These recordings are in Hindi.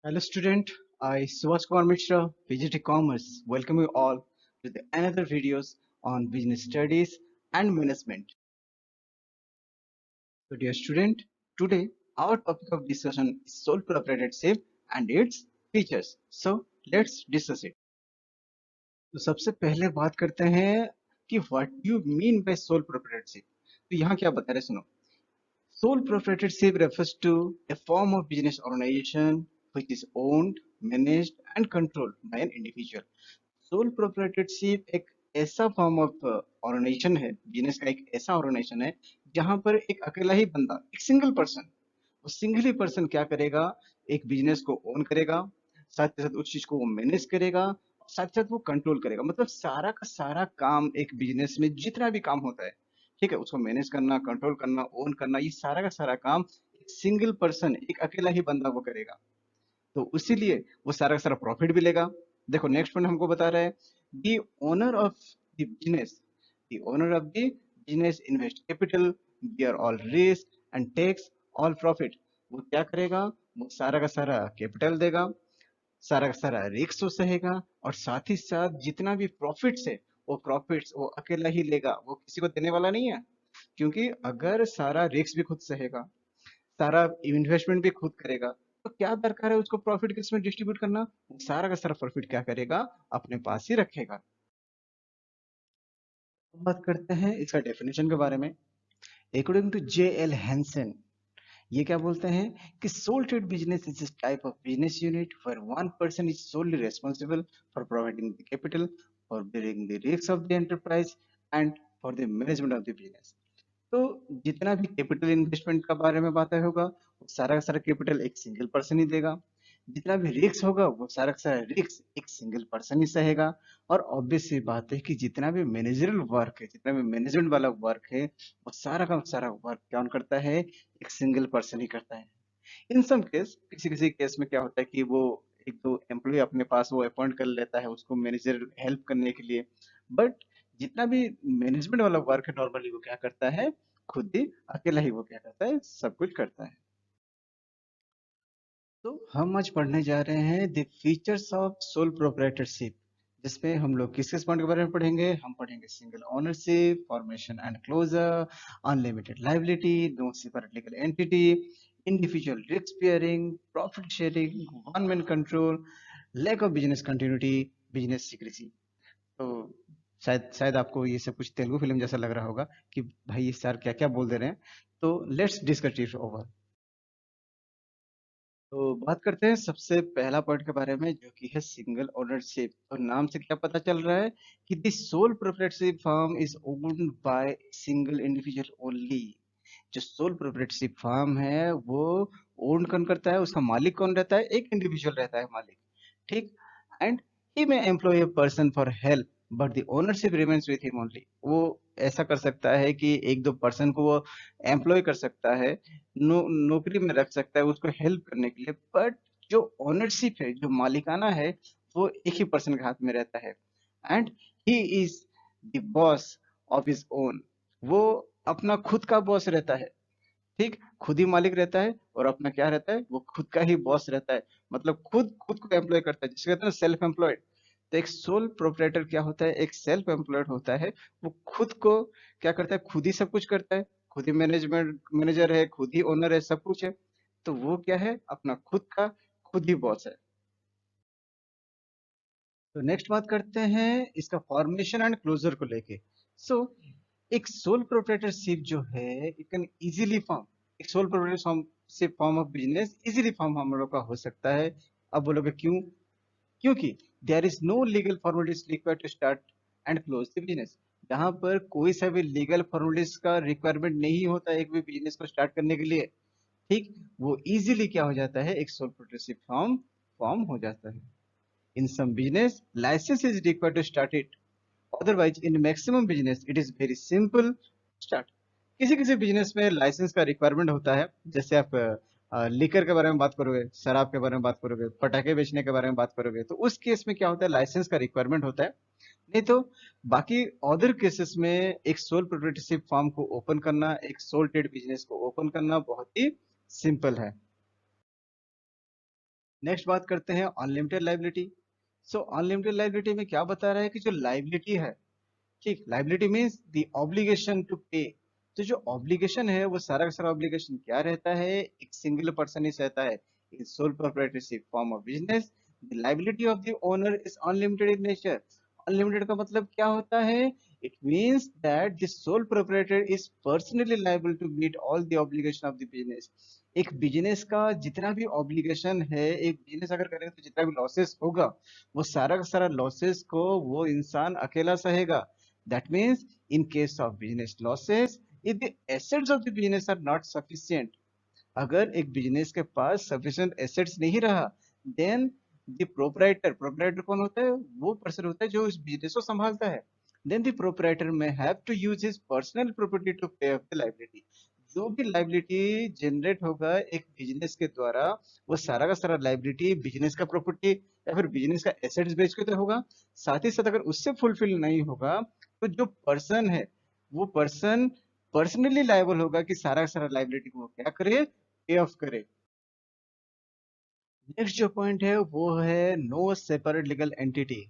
Hello student, I Subhash Kumar Mishra, PGT Commerce. Welcome you all to the another videos on business studies and management. So dear student, today our topic of discussion is sole proprietorship and its features. So let's discuss it. तो सबसे पहले बात करते हैं कि what do you mean by sole proprietorship? तो यहाँ क्या बता रहे हैं, सुनो. Sole proprietorship refers to a form of business organization which is owned, managed and controlled by an individual. Sole proprietorship एक ऐसा फॉर्म ऑफ ऑर्गेनाइजेशन है, बिजनेस का एक ऐसा ऑर्गेनाइजेशन है जहां पर एक अकेला ही बंदा, एक सिंगल पर्सन, वो सिंगल ही पर्सन क्या करेगा, एक बिजनेस को ओन करेगा, साथ के साथ उस चीज को वो मैनेज करेगा, साथ साथ वो कंट्रोल करेगा. मतलब सारा का सारा काम एक बिजनेस में जितना भी काम होता है, ठीक है, उसको मैनेज करना, कंट्रोल करना, ओन करना, ये सारा का सारा काम एक सिंगल पर्सन, एक अकेला ही बंदा वो करेगा. तो इसीलिए वो सारा का सारा प्रॉफिट भी लेगा. देखो नेक्स्ट पॉइंट हमको बता रहा है, the owner of the business, the owner of the business invest capital, bear all risk and takes all profit. वो क्या करेगा, वो सारा का सारा कैपिटल देगा, सारा का सारा रिस्क वो सहेगा, और साथ ही साथ जितना भी प्रॉफिट्स है, वो प्रॉफिट्स वो अकेला ही लेगा, वो किसी को देने वाला नहीं है. क्योंकि अगर सारा रिस्क भी खुद सहेगा, सारा इन्वेस्टमेंट भी खुद करेगा, तो क्या दरकार है उसको प्रॉफिट किसमें डिस्ट्रीब्यूट करना. वो सारा का सारा प्रॉफिट क्या करेगा, अपने पास ही रखेगा. अब बात करते हैं इसका डेफिनेशन के बारे में. According to J L Hanson, ये क्या बोलते हैं कि sole trade business is type of business unit where one person is solely responsible for providing the capital, for bearing the risk of the enterprise and for the management of the business. तो जितना भी कैपिटल इन्वेस्टमेंट का बारे में बात होगा, वो सारा का सारा कैपिटल एक सिंगल पर्सन ही देगा. जितना भी रिस्क होगा, वो सारा का सारा रिस्क एक सिंगल पर्सन ही सहेगा. और ऑब्वियस सी बात है कि जितना भी मैनेजरल वर्क है, जितना भी मैनेजमेंट वाला वर्क है, वो सारा का सारा वर्क कौन करता है, एक सिंगल पर्सन ही करता है. इन सम केस, किसी किसी केस में क्या होता है कि वो एक दो एम्प्लॉय अपने पास वो अपॉइंट कर लेता है उसको मैनेजर हेल्प करने के लिए. बट जितना भी मैनेजमेंट वाला वर्क है, नॉर्मली वो क्या करता है, खुद ही अकेला ही वो क्या करता है, सब कुछ करता है. तो हम आज पढ़ने जा रहे हैं the features of sole proprietorship, जिसमें हम लोग किस किस पॉइंट के बारे में पढ़ेंगे. हम पढ़ेंगे single ownership, formation and closure, unlimited liability, no separate legal entity, individual risk bearing, profit sharing, one man control, lack of business continuity, business secrecy. तो शायद शायद आपको ये सब कुछ तेलुगु फिल्म जैसा लग रहा होगा कि भाई ये सर क्या क्या बोल दे रहे हैं. तो लेट्स डिस्कस इट ओवर. तो बात करते हैं सबसे पहला पॉइंट के बारे में, जो कि है सिंगल ओनरशिप. तो नाम से क्या पता चल रहा है कि this sole proprietorship firm is owned by single individual only. जो सोल प्रोप्राइटरशिप फर्म है वो ओन कौन करता है, उसका मालिक कौन रहता है, एक इंडिविजुअल रहता है मालिक, ठीक. And he may employ a person for help but the ownership remains with him only. वो ऐसा कर सकता है कि एक दो पर्सन को वो एम्प्लॉय कर सकता है, नौकरी में रख सकता है उसको हेल्प करने के लिए, बट जो ओनरशिप है, जो मालिकाना है, वो एक ही पर्सन के हाथ में रहता है. And he is the boss of his own. वो अपना खुद का बॉस रहता है, ठीक, खुद ही मालिक रहता है और अपना क्या रहता है, वो खुद का ही बॉस रहता है. मतलब खुद खुद को एम्प्लॉय करता है, जिसको कहते हैं सेल्फ एम्प्लॉयड. तो एक सोल प्रोप्राइटर क्या होता है, एक सेल्फ एम्प्लॉयड होता है. वो खुद को क्या करता है, खुद ही सब कुछ करता है, खुद ही मैनेजमेंट मैनेजर है, खुद ही ओनर है, सब कुछ है. तो वो क्या है, अपना खुद का खुद ही बॉस है. तो नेक्स्ट बात करते हैं इसका फॉर्मेशन एंड क्लोजर को लेके. सो एक सोल प्रोप्राइटरशिप जो है, इट कैन इजीली फॉर्म, एक soul proprietorship form of business easily form हम लोग का हो सकता है. अब बोलोगे क्यों. क्योंकि there is no legal formalities required to start and close the business. जहां पर कोई सा भी लीगल फॉर्मेलिटीज का रिक्वायरमेंट नहीं होता एक भी बिजनेस को स्टार्ट करने के लिए, ठीक, वो इजीली क्या हो जाता है, एक सोल प्रोप्राइटरशिप फॉर्म फॉर्म हो जाता है. In some business, license is required to start it. Otherwise, in maximum business, it is very simple to start. किसी किसी बिजनेस में लाइसेंस का रिक्वायरमेंट होता है. जैसे आप लिकर के बारे में बात करोगे, शराब के बारे में बात करोगे, पटाखे बेचने के बारे में बात करोगे, तो उस केस में क्या होता है, लाइसेंस का रिक्वायरमेंट होता है. नहीं तो बाकी अदर केसेस में एक सोल प्रोप्राइटरशिप फॉर्म को ओपन करना, एक सोल ट्रेड बिजनेस को ओपन करना बहुत ही सिंपल है. नेक्स्ट बात करते हैं अनलिमिटेड लाइबिलिटी। सो अनलिमिटेड लाइबिलिटी में क्या बता रहा है कि जो लाइबिलिटी है, ठीक, liability means the obligation to pay. तो जो ऑब्लिगेशन है वो सारा का सारा ऑब्लिगेशन क्या रहता है, एक सिंगल पर्सन ही रहता है। In sole proprietorship form of business the liability of the owner is unlimited in nature. Unlimited का मतलब क्या होता है, it means that the sole proprietor is personally liable to meet all the obligation of the business. एक बिजनेस का जितना भी ऑब्लिगेशन है, एक बिजनेस अगर करेंगे तो जितना भी लॉसेस होगा, वो सारा का सारा लॉसेस को वो इंसान अकेला सहेगा। That means in case of business losses, if the assets of the business are not sufficient, अगर एक बिजनेस के पास sufficient assets नहीं रहा, then the proprietor कौन होता है, वो पर्सन होता है जो इस बिजनेस को संभालता है। then the proprietor may have to use his personal property to pay off the liability। जो भी लाइबिलिटी जनरेट होगा एक बिजनेस के द्वारा, वो सारा का सारा लाइबिलिटी बिजनेस का प्रॉपर्टी या फिर बिजनेस का एसेट्स बेच के तो होगा। साथ ही साथ अगर उससे फुलफिल नहीं होगा, तो जो पर्सन है वो पर्सन पर्सनली लायबल होगा कि सारा का सारा लाइबिलिटी को वो क्या करे, पे ऑफ करे। नेक्स्ट जो पॉइंट है वो है no separate legal entity.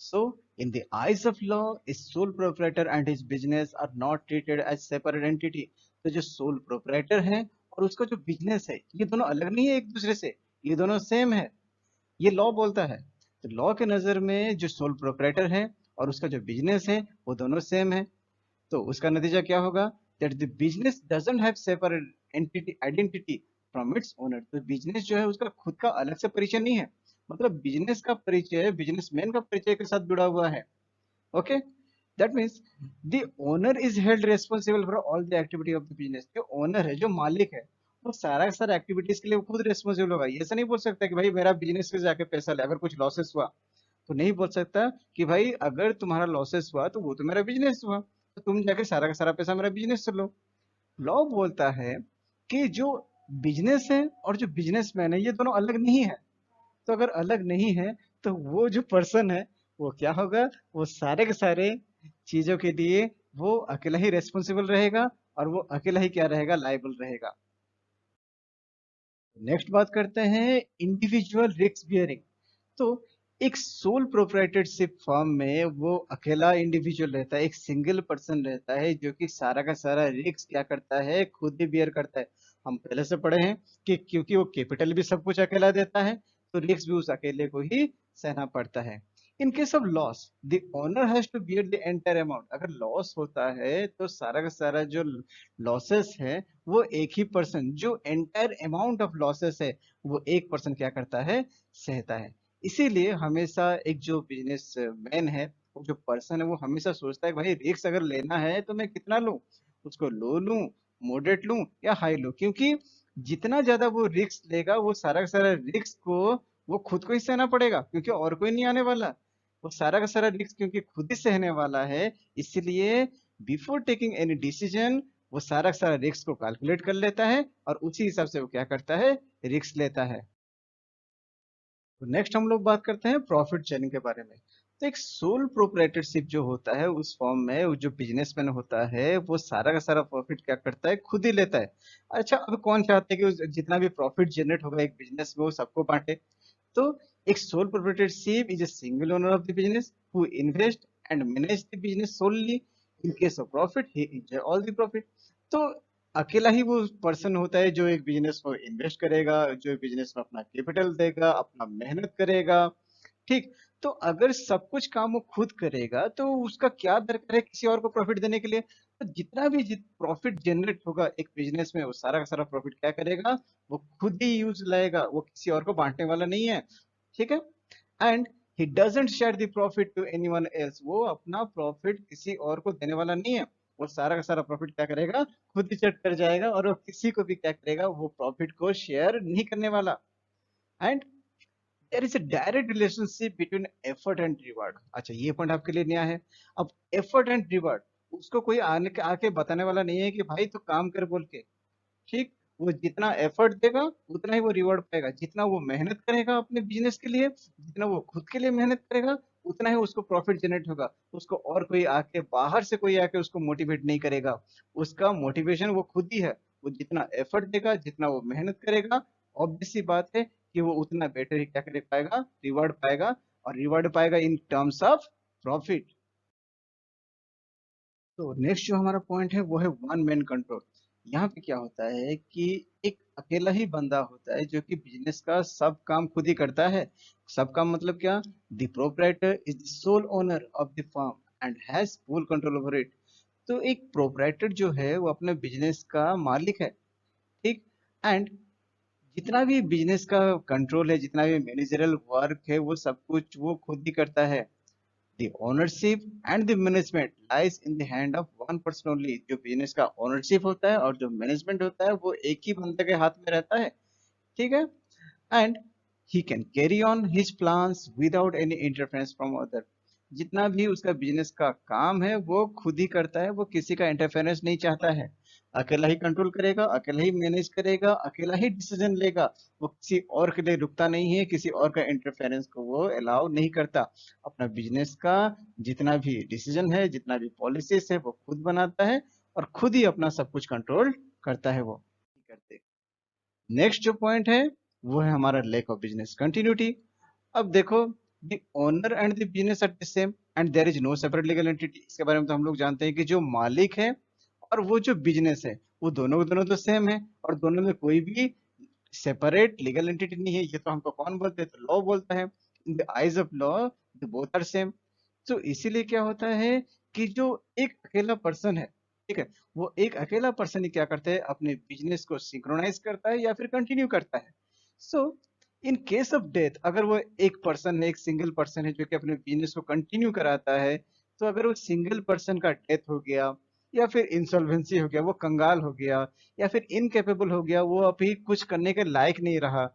So in the eyes of law is sole proprietor and his business are not treated as separate entity. तो जो सोल प्रोप्राइटर है और उसका जो बिजनेस है, ये दोनों अलग नहीं है एक दूसरे से, ये दोनों सेम है, ये लॉ बोलता है। तो लॉ के नजर में जो सोल प्रोप्राइटर है और उसका जो बिजनेस है वो दोनों सेम है। तो उसका नतीजा क्या होगा, that the business doesn't have separate entity identity from its owner. तो बिजनेस जो है उसका खुद का अलग से परिचय नहीं है, मतलब बिजनेस का परिचय बिजनेसमैन का परिचय के साथ जुड़ा हुआ है। Okay, that means the owner is held responsible for all the activity of the business. जो ओनर है, जो मालिक है, वो सारा का सारा एक्टिविटीज के लिए वो खुद रेस्पॉन्सिबल होगा। ये ऐसा नहीं बोल सकता कि भाई मेरा बिजनेस से जाके पैसा ले, अगर कुछ लॉसेस हुआ तो नहीं बोल सकता कि भाई अगर तुम्हारा लॉसेस हुआ तो वो तो मेरा बिजनेस हुआ, तो तुम जाके सारा का सारा पैसा मेरा बिजनेस से लो। लॉ बोलता है कि जो बिजनेस है और जो बिजनेसमैन है ये दोनों अलग नहीं है। तो अगर अलग नहीं है तो वो जो पर्सन है वो क्या होगा, वो सारे के सारे चीजों के लिए वो अकेला ही रेस्पॉन्सिबल रहेगा और वो अकेला ही क्या रहेगा, लाइबल रहेगा। नेक्स्ट बात करते हैं इंडिविजुअल रिस्क बियरिंग। तो एक सोल प्रोप्राइटरशिप फर्म में वो अकेला इंडिविजुअल रहता है, एक सिंगल पर्सन रहता है जो कि सारा का सारा रिस्क क्या करता है, खुद ही बियर करता है। हम पहले से पढ़े हैं कि क्योंकि वो कैपिटल भी सब कुछ अकेला देता है, तो रिस्क भी उस अकेले को ही सहना पड़ता है। In case of loss the owner has to bear the entire amount. अगर लॉस होता है तो सारा का सारा जो लॉसेस है वो एक ही पर्सन, जो एंटायर अमाउंट ऑफ लॉसेस है वो एक पर्सन क्या करता है, सहता है। इसीलिए हमेशा एक जो बिजनेस मैन है, वो जो पर्सन है, वो हमेशा सोचता है कि भाई रिस्क अगर लेना है तो मैं कितना लूं, उसको लो लूं, मॉडरेट लूं या हाई लूं। क्योंकि जितना ज्यादा वो रिस्क लेगा वो सारा का सारा रिस्क को वो खुद को ही सहना पड़ेगा, क्योंकि और कोई नहीं आने वाला। वो सारा का सारा रिस्क क्योंकि खुद ही सहने वाला है, इसलिए बिफोर टेकिंग एनी डिसीजन वो सारा का सारा रिस्क को कैलकुलेट कर लेता है और उसी हिसाब से वो क्या करता है, रिस्क लेता है। तो नेक्स्ट हम लोग बात करते हैं प्रॉफिट शेयरिंग के बारे में। तो एक सोल प्रोप्राइटरशिप जो होता है उस फॉर्म में वो जो बिजनेसमैन होता है वो सारा का सारा प्रॉफिट क्या करता है, खुद ही लेता है। अच्छा, अब कौन चाहता है कि जितना भी प्रॉफिट जनरेट होगा एक बिजनेस में वो सबको बांटे। तो एक sole proprietorship is a single owner of the business who invest and manage the business solely. In case of profit, he enjoy all the profit। तो अकेला ही वो पर्सन होता है जो एक बिजनेस को इन्वेस्ट करेगा, जो बिजनेस में अपना कैपिटल देगा, अपना मेहनत करेगा। ठीक, तो अगर सब कुछ काम वो खुद करेगा तो उसका क्या दरकार है किसी और को प्रॉफिट देने के लिए। तो जितना भी प्रॉफिट जनरेट होगा एक बिजनेस में वो सारा का सारा प्रॉफिट क्या करेगा, वो खुद ही यूज लाएगा, वो किसी और को बांटने वाला नहीं है। ठीक है, and he doesn't share the profit to anyone else. वो अपना प्रॉफिट किसी और को देने वाला नहीं है, वो सारा का सारा प्रॉफिट क्या करेगा, खुद ही चट कर जाएगा और वो किसी को भी क्या करेगा, वो प्रॉफिट को शेयर नहीं करने वाला। And there is a direct relationship between effort and reward. अच्छा, ये पॉइंट आपके लिए नया है। अब एफर्ट एंड रिवार्ड, उसको कोई आने आके बताने वाला नहीं है कि भाई तू काम कर बोल के। ठीक, वो जितना एफर्ट देगा उतना ही वो रिवॉर्ड पाएगा, जितना वो मेहनत करेगा अपने बिजनेस के लिए, जितना वो खुद के लिए मेहनत करेगा उतना ही उसको प्रॉफिट जनरेट होगा। उसको और कोई आके बाहर से कोई आके उसको मोटिवेट नहीं करेगा, उसका मोटिवेशन वो खुद ही है। वो जितना एफर्ट देगा, जितना वो मेहनत करेगा, ऑब्वियस सी बात है कि वो उतना बेटर ही क्या कर पाएगा, रिवॉर्ड पाएगा, और रिवॉर्ड पाएगा इन टर्म्स ऑफ प्रॉफिट। तो नेक्स्ट जो हमारा पॉइंट है वो है वन मैन कंट्रोल। यहाँ पे क्या होता है कि एक अकेला ही बंदा होता है जो कि बिजनेस का सब काम खुद ही करता है। सब काम मतलब क्या, the proprietor is the sole owner of the firm and has full control over it. तो एक प्रोप्राइटर जो है वो अपने बिजनेस का मालिक है, ठीक। एंड जितना भी बिजनेस का कंट्रोल है, जितना भी मैनेजरल वर्क है, वो सब कुछ वो खुद ही करता है। The ownership and the management lies in the hand of one person only। जो बिजनेस का ओनरशिप होता है और जो मैनेजमेंट होता है वो एक ही बंदे के हाथ में रहता है, ठीक है। And he can carry on his plans without any interference from other. जितना भी उसका बिजनेस का काम है वो खुद ही करता है, वो किसी का इंटरफेरेंस नहीं चाहता है। अकेला ही कंट्रोल करेगा, अकेला ही मैनेज करेगा, अकेला ही डिसीजन लेगा। वो किसी और के लिए रुकता नहीं है, किसी और का इंटरफेरेंस को वो अलाउ नहीं करता। अपना बिजनेस का जितना भी डिसीजन है, जितना भी पॉलिसीज है, वो खुद बनाता है और खुद ही अपना सब कुछ कंट्रोल करता है वो करते। नेक्स्ट जो पॉइंट है वो है हमारा लैक ऑफ बिजनेस कंटिन्यूटी। अब देखो, the owner and the business are the same and there is no separate legal entity. इसके बारे में तो हम लोग जानते हैं कि जो मालिक है और वो जो बिजनेस है वो दोनों के दोनों तो सेम है, और दोनों में कोई भी सेपरेट लीगल एंटिटी नहीं है। ये तो हमको कौन बोलते हैं, तो लॉ बोलता है। In the eyes of law the both are same. तो इसीलिए क्या होता है कि जो एक अकेला पर्सन है, ठीक है, वो एक अकेला पर्सन ही क्या करता है, अपने बिजनेस को सिंक्रोनाइज करता है या फिर कंटिन्यू करता है। सो इन केस ऑफ डेथ, अगर वो एक पर्सन है, एक सिंगल पर्सन है जो कि अपने बिजनेस को कंटिन्यू कराता है, तो अगर वो सिंगल पर्सन का डेथ हो गया या फिर इंसॉल्वेंसी हो गया, वो कंगाल हो गया या फिर इनकेपेबल हो गया, वो अभी कुछ करने के लायक नहीं रहा,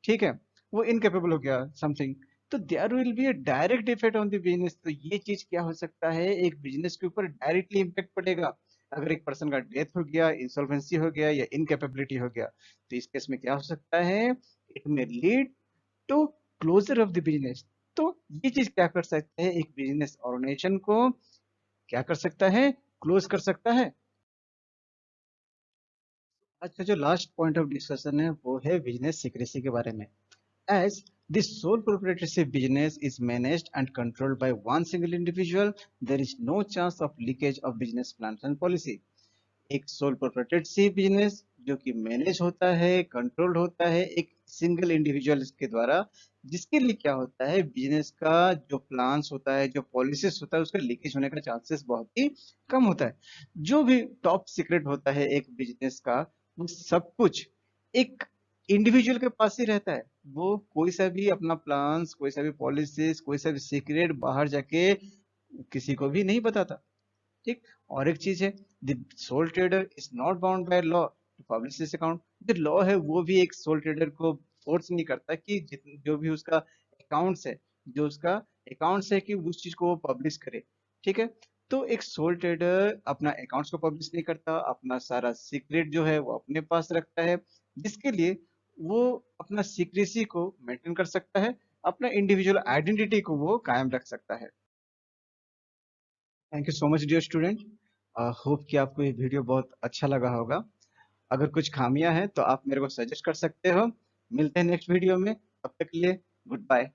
ठीक है, वो इनकेपेबल हो गया समथिंग, तो there will be a direct effect on the business. तो ये चीज क्या हो सकता है, एक बिजनेस के ऊपर डायरेक्टली इम्पैक्ट पड़ेगा। अगर एक पर्सन का डेथ हो गया, इंसॉल्वेंसी हो गया या इनकेपेबिलिटी हो गया, तो इस केस में क्या हो सकता है, it may lead to closure of the business. तो ये चीज क्या कर सकते हैं, एक बिजनेस ऑर्गेनाइजेशन को क्या कर सकता है, क्लोज कर सकता है। आज का जो लास्ट पॉइंट ऑफ डिस्कशन है वो है बिजनेस सीक्रेसी के बारे में। As the sole proprietorship business is managed and controlled by one single individual, there is no chance of leakage of business plans and policy। एक सोल प्रोप्राइटरशिप बिजनेस जो कि मैनेज होता है, कंट्रोल्ड होता है एक सिंगल इंडिविजुअल के द्वारा, जिसके लिए क्या होता है, बिजनेस का जो प्लान्स होता है, जो पॉलिसीज होता है, उसका लीकेज होने का चांसेस बहुत ही कम होता है। जो भी टॉप सीक्रेट होता है एक बिजनेस का, वो सब कुछ एक इंडिविजुअल के पास ही रहता है। वो कोई सा भी अपना प्लान्स, कोई सा भी पॉलिसीज, कोई सा भी सीक्रेट बाहर जाके किसी को भी नहीं बताता, ठीक। और एक चीज है, the sole trader is not bound by law to publish this account. जो लॉ है वो भी एक सोल ट्रेडर को फोर्स नहीं करता कि जो भी उसका अकाउंट्स है, जो उसका अकाउंट्स है कि उस चीज को वो पब्लिश करे, ठीक है। तो एक सोल ट्रेडर अपना अकाउंट्स को पब्लिश नहीं करता, अपना सारा सीक्रेट जो है वो अपने पास रखता है, जिसके लिए वो अपना सीक्रेसी को मेंटेन कर सकता है, अपना इंडिविजुअल आइडेंटिटी को वो कायम रख सकता है। Thank you so much dear student. Hope कि आपको ये वीडियो बहुत अच्छा लगा होगा। अगर कुछ खामियां हैं तो आप मेरे को सजेस्ट कर सकते हो। मिलते हैं नेक्स्ट वीडियो में, तब तक के लिए गुड बाय।